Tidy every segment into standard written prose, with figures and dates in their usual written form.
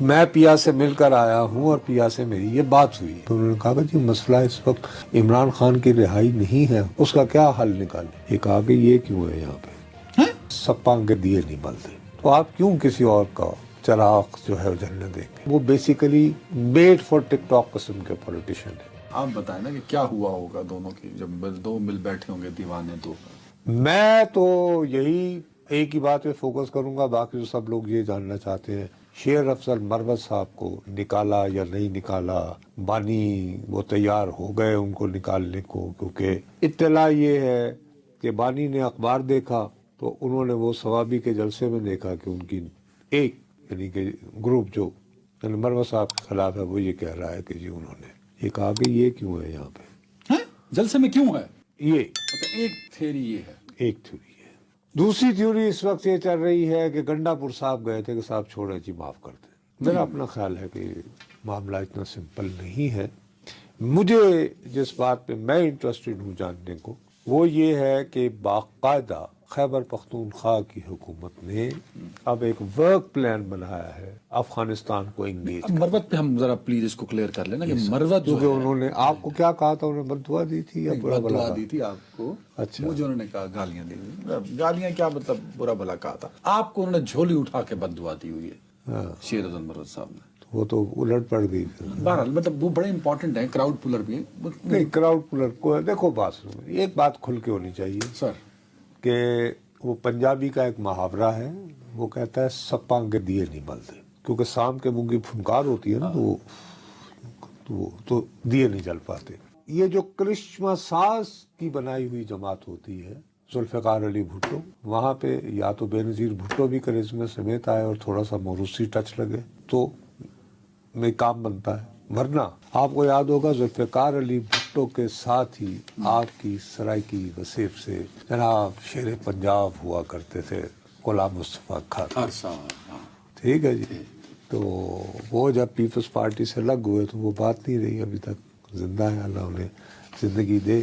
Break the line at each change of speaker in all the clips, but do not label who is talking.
میں پیا سے مل کر آیا ہوں اور پیا سے میری یہ بات ہوئی. تو انہوں نے کہا کہ جی مسئلہ اس وقت عمران خان کی رہائی نہیں ہے, اس کا کیا حل نکالیں. یہ کہا کہ یہ کیوں ہے یہاں پہ سپاں کے دیے نہیں بلتے, تو آپ کیوں کسی اور کا چراغ جو ہے جلنے دیں گے. وہ basically made for TikTok قسم کے پولیٹیشین ہیں.
آپ بتائیں نا کہ کیا ہوا ہوگا دونوں کی جب دو مل بیٹھے ہوں گے دیوانے دو.
میں تو یہی ایک ہی بات پہ فوکس کروں گا, باقی تو سب لوگ یہ جاننا چاہتے ہیں شیر افضل مروت صاحب کو نکالا یا نہیں نکالا. بانی وہ تیار ہو گئے ان کو نکالنے کو, کیونکہ اطلاع یہ ہے کہ بانی نے اخبار دیکھا تو انہوں نے وہ ثوابی کے جلسے میں دیکھا کہ ان کی ایک یعنی کہ گروپ جو یعنی مروت صاحب کے خلاف ہے وہ یہ کہہ رہا ہے کہ جی انہوں نے یہ کہا کہ یہ کیوں ہے یہاں پہ,
جلسے میں کیوں ہے.
یہ
ایک تھیوری یہ ہے.
ایک تھیوری ہے. دوسری تھیوری اس وقت یہ چل رہی ہے کہ گنڈا پور صاحب گئے تھے کہ صاحب چھوڑے جی معاف کر دیں. میرا اپنا خیال ہے کہ معاملہ اتنا سمپل نہیں ہے. مجھے جس بات پہ میں انٹرسٹڈ ہوں جاننے کو وہ یہ ہے کہ باقاعدہ خیبر پختونخوا کی حکومت نے اب ایک ورک پلان بنایا ہے افغانستان کو انگیج.
مروت پہ ہم ذرا پلیز اس کو کلیئر کر لینا کہ مروت جو
کیونکہ انہوں نے آپ کو کیا کہا تھا, انہوں نے بددعا دی تھی یا برا بھلا
دی تھی آپ کو.
اچھا,
مجھے انہوں نے کہا گالیاں دی ہوئی. گالیاں کیا مطلب برا بھلا کہا تھا. آپ کو انہوں نے جھولی اٹھا کے بددعا دی ہوئی ہے شیر افضل مروت صاحب نے.
وہ تو الٹ پڑ گئی.
بہرحال مطلب وہ بڑے امپورٹنٹ ہیں, کراؤڈ پولر بھی.
نہیں کراؤڈ پولر کو دیکھو بات سنو, ایک بات کھل کے ہونی چاہیے
سر
کہ وہ پنجابی کا ایک محاورہ ہے, وہ کہتا ہے سپاں کے دیے نہیں بلتے, کیونکہ سام کے منگی پھنکار ہوتی ہے نا تو دیے نہیں جل پاتے. یہ جو کرشمہ ساز کی بنائی ہوئی جماعت ہوتی ہے ذوالفقار علی بھٹو, وہاں پہ یا تو بے نظیر بھٹو بھی کرشمے سمیت آئے اور تھوڑا سا موروثی ٹچ لگے تو میں کام بنتا ہے, ورنہ آپ کو یاد ہوگا ذوالفقار علی بھٹو کے ساتھ ہی آپ کی سرائکی وصیف سے جناب شیر پنجاب ہوا کرتے تھے غلام مصطفیٰ کھار. ٹھیک ہے جی, تو وہ جب پیپلز پارٹی سے لگ ہوئے تو وہ بات نہیں رہی, ابھی تک زندہ ہے, اللہ انہیں زندگی دے,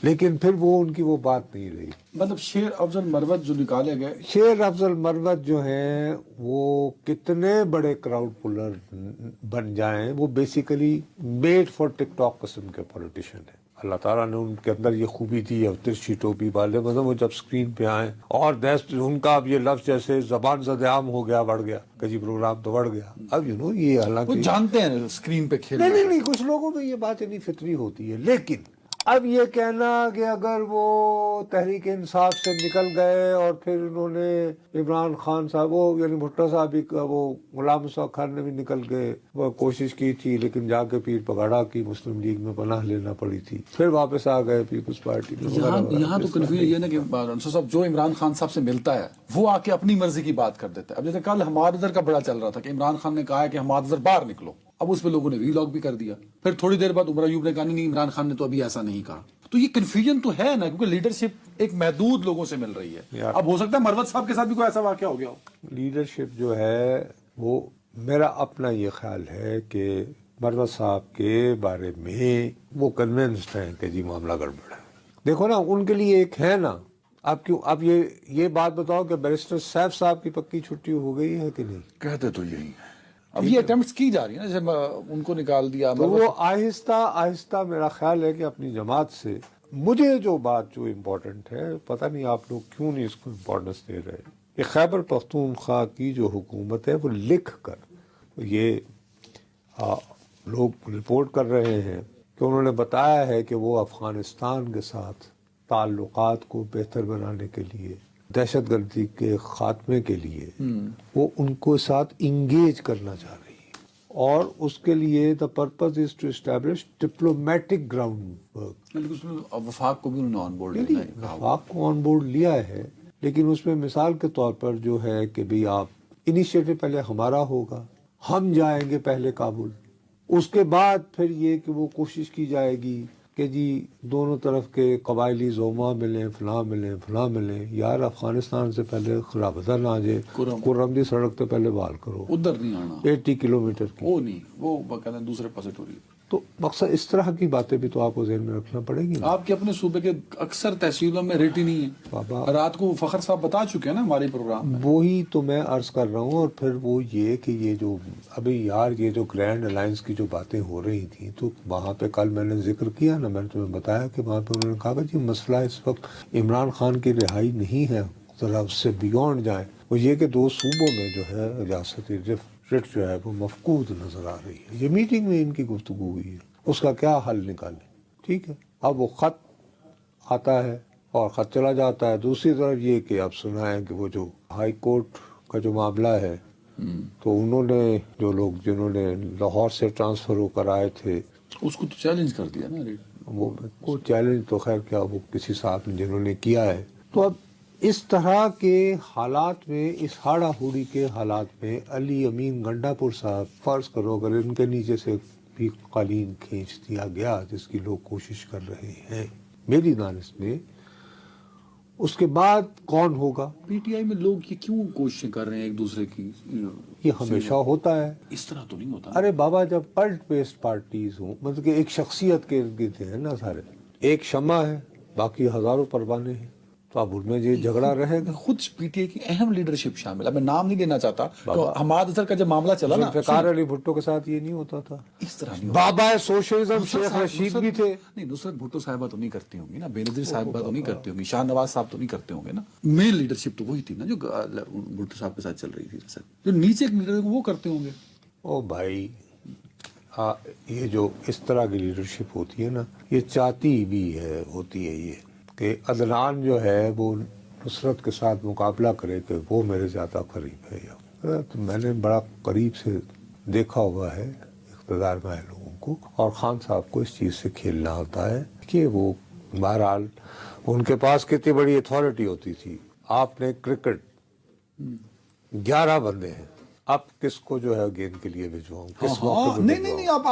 لیکن پھر وہ ان کی وہ بات نہیں رہی.
مطلب شیر افضل مروت جو نکالے گئے,
شیر افضل مروت جو ہیں وہ کتنے بڑے کراؤڈ پولر بن جائیں, وہ basically made for TikTok قسم کے پولیٹیشین ہیں. اللہ تعالیٰ نے ان کے اندر یہ خوبی دی ہے, ترچھی ٹوپی والے, مطلب وہ جب سکرین پہ آئیں اور ان کا اب یہ لفظ جیسے زبان زد عام ہو گیا, بڑھ گیا کہ جی پروگرام تو بڑھ گیا. اب یہ حالانکہ
جانتے ہیں اسکرین پہ کھیل.
نہیں کچھ لوگوں میں یہ بات اتنی فطری ہوتی ہے, لیکن اب یہ کہنا کہ اگر وہ تحریک انصاف سے نکل گئے اور پھر انہوں نے عمران خان صاحب وہ یعنی بھٹو صاحب بھی وہ غلام مصطفیٰ خان نے بھی نکل گئے, وہ کوشش کی تھی لیکن جا کے پیر پگاڑا کی مسلم لیگ میں پناہ لینا پڑی تھی, پھر واپس آ گئے پیپلز پارٹی میں.
یہاں تو کنفیوژن یہ نا کہ انصر صاحب جو عمران خان صاحب سے ملتا ہے وہ آ کے اپنی مرضی کی بات کر دیتا ہے. اب جیسے کل حماد اظہر کا بڑا چل رہا تھا کہ عمران خان نے کہا ہے کہ حماد اظہر باہر نکلو, اب اس پہ لوگوں نے وی لاگ بھی کر دیا. پھر تھوڑی دیر بعد عمر ایوب نے کہا نہیں عمران خان نے تو ابھی ایسا نہیں کہا. تو یہ کنفیوژن تو ہے نا, کیونکہ لیڈرشپ ایک محدود لوگوں سے مل رہی ہے. اب ہو سکتا ہے مروت صاحب کے ساتھ بھی کوئی ایسا واقعہ ہو گیا ہو.
لیڈرشپ جو ہے وہ میرا اپنا یہ خیال ہے کہ مروت صاحب کے بارے میں وہ کنونسڈ ہیں کہ جی معاملہ گڑبڑ ہے. دیکھو نا ان کے لیے ایک ہے نا, اب یہ بات بتاؤ کہ بیرسٹر سیف صاحب کی پکی چھٹی ہو گئی ہے کہ نہیں.
کہتے تو یہی ہے. اب یہ اٹیمپٹس کی جا رہی ہیں نا, جیسے ان کو نکال دیا
تو وہ آہستہ آہستہ میرا خیال ہے کہ اپنی جماعت سے. مجھے جو بات جو امپورٹنٹ ہے, پتہ نہیں آپ لوگ کیوں نہیں اس کو امپورٹنس دے رہے, کہ خیبر پختونخوا کی جو حکومت ہے وہ لکھ کر یہ لوگ رپورٹ کر رہے ہیں کہ انہوں نے بتایا ہے کہ وہ افغانستان کے ساتھ تعلقات کو بہتر بنانے کے لیے, دہشت گردی کے خاتمے کے لیے وہ ان کو ساتھ انگیج کرنا چاہ رہی ہے, اور اس کے لیے the purpose is to establish diplomatic ground work.
وفاق کو بھی انہوں نے آن بورڈ
لینا ہے. وفاق کو آن بورڈ لیا ہے, لیکن اس میں مثال کے طور پر جو ہے کہ بھی آپ انیشیٹو پہلے ہمارا ہوگا, ہم جائیں گے پہلے کابل, اس کے بعد پھر یہ کہ وہ کوشش کی جائے گی کہ جی دونوں طرف کے قبائلی زوما ملیں, فلاں ملیں. یار افغانستان سے پہلے خرابدہ نہ آ جائے, کرم دی سڑک تو پہلے بحال کرو,
ادھر نہیں آنا
80 کلومیٹر کی.
وہ نہیں, وہ کہتے ہیں دوسرے پاسے ٹوری.
تو مقصد اس طرح کی باتیں بھی تو آپ کو ذہن میں رکھنا پڑے گی نا۔
آپ کے اپنے صوبے کے اکثر تحصیلوں میں ریٹ ہی نہیں ہے
بابا
رات کو فخر صاحب بتا چکے ہیں نا ہمارے پروگرام میں۔
وہی تو میں عرض کر رہا ہوں، اور پھر وہ یہ کہ یہ جو ابھی یار یہ جو گرینڈ الائنس کی جو باتیں ہو رہی تھیں، تو وہاں پہ کل میں نے ذکر کیا نا، میں نے تمہیں بتایا کہ وہاں پہ انہوں نے کہا کہ جی مسئلہ اس وقت عمران خان کی رہائی نہیں ہے، ذرا اس سے بیونڈ جائیں۔ وہ یہ کہ 2 صوبوں میں جو ہے ریاستی رٹ جو ہے وہ مفقود نظر آ رہی ہے۔ یہ میٹنگ میں ان کی گفتگو ہوئی ہے، اس کا کیا حل نکالیں، ٹھیک ہے۔ اب وہ خط آتا ہے اور خط چلا جاتا ہے۔ دوسری طرف یہ کہ اب سنا ہے کہ وہ جو ہائی کورٹ کا جو معاملہ ہے، تو انہوں نے جو لوگ جنہوں نے لاہور سے ٹرانسفر ہو کر آئے تھے،
اس کو تو چیلنج کر دیا نا ریٹ۔
وہ چیلنج تو خیر کیا وہ کسی صاحب نے جنہوں نے کیا ہے۔ تو اب اس طرح کے حالات میں، اس ہاڑا ہوڑی کے حالات میں، علی امین گنڈا پور صاحب فرض کرو اگر ان کے نیچے سے بھی قالین کھینچ دیا گیا، جس کی لوگ کوشش کر رہے ہیں میری دانش میں، اس کے بعد کون ہوگا؟
پی ٹی آئی میں لوگ یہ کیوں کوششیں کر رہے ہیں ایک دوسرے کی؟
یہ ہمیشہ ہوتا ہے۔
اس طرح تو نہیں ہوتا۔
ارے بابا جب کلٹ بیسڈ پارٹیز ہوں، مطلب کہ ایک شخصیت کے ارد گرد ہیں نا سارے، ایک شمع ہے باقی ہزاروں پروانے ہیں، تو اب ان میں یہ جھگڑا رہے گا۔
خود پی ٹی آئی کی اہم لیڈرشپ شامل ہے، میں نام نہیں لینا چاہتا، تو حماد اظہر کا جب معاملہ چلا نا،
ذوالفقار علی بھٹو کے ساتھ یہ نہیں ہوتا تھا۔
اس طرح نہیں ہوتا۔
بابا سوشلزم شیخ رشید بھی تھے۔
نہیں، نصرت بھٹو صاحبہ تو نہیں کرتی ہوں گی نا، بینظیر صاحبہ تو نہیں کرتی ہوں گی، شاہ نواز صاحب تو نہیں کرتے ہوں گے نا۔ مین لیڈرشپ تو وہی تھی نا جو بھٹو صاحب کے ساتھ چل رہی تھی، جو نیچے کے لیڈر وہ کرتے ہوں گے۔
او بھائی، یہ جو اس طرح کی لیڈرشپ ہوتی ہے نا، یہ چاہتی بھی ہے، ہوتی ہے یہ کہ عدنان جو ہے وہ نصرت کے ساتھ مقابلہ کرے کہ وہ میرے زیادہ قریب ہے۔ یا تو میں نے بڑا قریب سے دیکھا ہوا ہے اقتدار میں لوگوں کو، اور خان صاحب کو اس چیز سے کھیلنا ہوتا ہے کہ وہ بہرحال ان کے پاس کتنی بڑی اتھارٹی ہوتی تھی۔ آپ نے کرکٹ 11 بندے ہیں، اب کس کو جو ہے گیند کے لیے بھجواؤں، کس موقع پہ
نہیں، آپ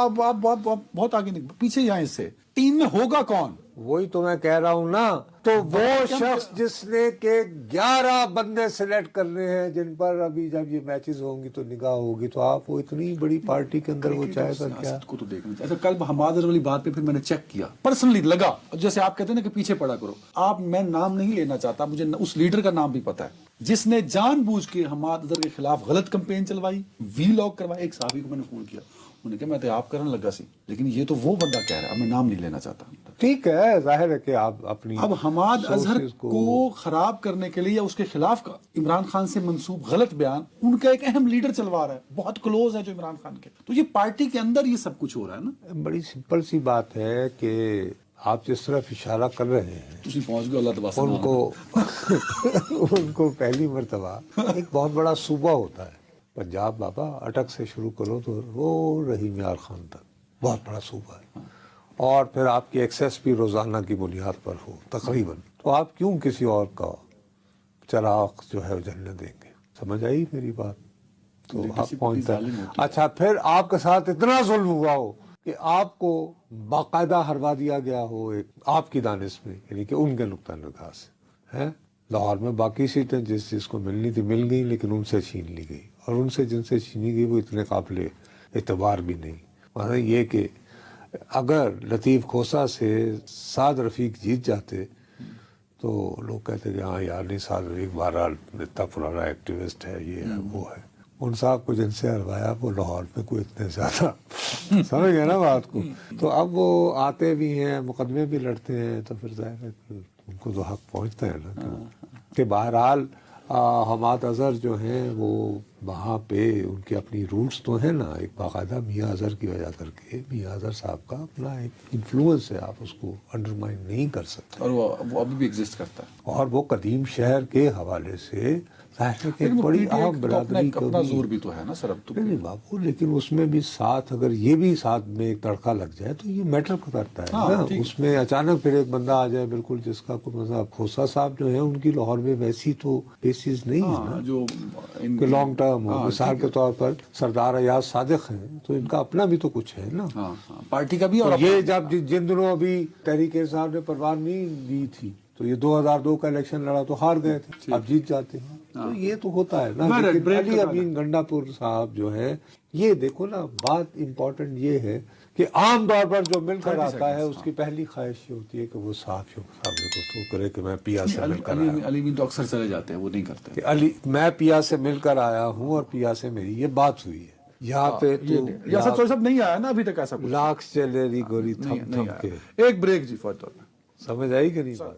بہت آگے نہیں، پیچھے جائیں اس سے۔ ٹیم میں ہوگا کون؟
وہی تو میں کہہ رہا ہوں نا، تو وہ شخص جس نے کہ 11 بندے سلیکٹ کرنے ہیں، جن پر ابھی جب یہ میچز ہوں گی تو نگاہ ہوگی، تو آپ وہ اتنی بڑی پارٹی کے اندر وہ چاہے گا کیا؟
کو تو دیکھنا چاہیے۔ کل حماد اظہر والی بات پہ پھر میں نے چیک کیا، پرسنلی لگا، جیسے آپ کہتے ہیں نا کہ پیچھے پڑا کرو، آپ، میں نام نہیں لینا چاہتا، مجھے اس لیڈر کا نام بھی پتا ہے جس نے جان بوجھ کے حماد اظہر کے خلاف غلط کمپین چلوائی، وی لاگ کروائی۔ ایک صحافی کو میں نے فون کیا، انہوں نے کہا میں تو آپ کرنے لگا سی، لیکن یہ تو وہ بندہ کہہ رہا ہے، اب میں نام نہیں لینا چاہتا۔
ٹھیک ہے، ظاہر ہے کہ آپ اپنی
اب حماد اظہر کو خراب کرنے کے لیے یا اس کے خلاف عمران خان سے منسوب غلط بیان ان کا ایک اہم لیڈر چلوا رہا ہے، بہت کلوز ہے جو عمران خان کے، تو یہ پارٹی کے اندر یہ سب کچھ ہو رہا ہے نا۔
بڑی سمپل سی بات ہے کہ آپ جس طرف اشارہ کر رہے ہیں،
تسی پہنچ گئے، اللہ تبارک
ان کو پہلی مرتبہ ایک بہت بڑا صوبہ ہوتا ہے پنجاب، بابا اٹک سے شروع کرو تو وہ رحیم یار خان تک بہت بڑا صوبہ ہے، اور پھر آپ کی ایکسیس بھی روزانہ کی بنیاد پر ہو تقریباً، تو آپ کیوں کسی اور کا چراغ جو ہے جلنے دیں گے؟ سمجھ آئی میری بات؟ تو آپ پہنچتا ہے۔ اچھا، پھر آپ کے ساتھ اتنا ظلم ہوا ہو کہ آپ کو باقاعدہ ہروا دیا گیا ہو ایک آپ کی دانش میں، یعنی کہ ان کے نقطہ نگاہ سے ہیں، لاہور میں باقی سیٹیں جس چیز کو ملنی تھی مل گئی، لیکن ان سے چھین لی گئی، اور ان سے جن سے چھینی گئی وہ اتنے قابل اعتبار بھی نہیں۔ مطلب یہ کہ اگر لطیف کھوسہ سے سعد رفیق جیت جاتے تو لوگ کہتے کہ ہاں یار نہیں، سعد رفیق بہرحال اتنا پرانا ایکٹیوسٹ ہے، یہ ہے وہ ہے۔ ان صاحب کو جن سے ہروایا وہ لاہور میں کوئی اتنے زیادہ سمجھ گئے نا بات کو، تو اب وہ آتے بھی ہیں، مقدمے بھی لڑتے ہیں، تو پھر ظاہر ہے کہ ان کو تو حق پہنچتا ہے نا کہ بہرحال حماد اظہر جو ہیں وہ وہاں پہ ان کی اپنی روٹس تو ہیں نا، ایک باقاعدہ میاں اظہر کی وجہ کر کے، میاں اظہر صاحب کا اپنا ایک انفلوئنس ہے، آپ اس کو انڈرمائن نہیں کر سکتے،
اور وہ ابھی بھی ایگزسٹ کرتا ہے،
اور وہ قدیم شہر کے حوالے سے ظاہر ہے کہ بڑی اہم برادری کا
اپنا زور بھی تو ہے نا سر اب تو۔
نہیں بابو، لیکن اس میں بھی ساتھ اگر یہ بھی ساتھ میں ایک تڑکا لگ جائے تو یہ میٹر کرتا ہے نا، اس میں اچانک پھر ایک بندہ آ جائے بالکل جس کا کوئی مطلب، کھوسہ صاحب جو ہے ان کی لاہور میں ویسی تو بیسز نہیں ہے نا
جو
کہ لانگ ٹرم ہو، مثال کے طور پر سردار ایاز صادق ہیں تو ان کا اپنا بھی تو کچھ ہے نا
پارٹی کا بھی، اور
یہ جب جن دنوں ابھی تحریک انصاف نے پروان نہیں دی تھی تو یہ 2002 کا الیکشن لڑا تو ہار گئے تھے، اب جیت جاتے ہیں۔ تو یہ تو ہوتا ہے نا.
Well,
لیکن
break
علی
کرا
امین گنڈاپور صاحب جو ہے, یہ دیکھو نا, بات امپورٹنٹ یہ ہے کہ عام طور پر جو مل کر آتا ہے اس کی پہلی خواہش یہ ہوتی ہے کہ وہ صحافیوں کے سامنے گفتگو کرے کہ میں پیا سے مل کر آیا.
علی امین تو اکثر چلے جاتے ہیں, وہ نہیں کرتے.
کہ میں پیا سے مل کر آیا ہوں اور پیا سے میری یہ بات ہوئی ہے. یہاں پہ تو
یا سب نہیں آیا نا ابھی تک ایسا کچھ.
لاکھ چلے ری گوری تھم تھم کے.
ایک بریک جی فوج طور پہ.
سمجھ آئی کہ نہیں بات؟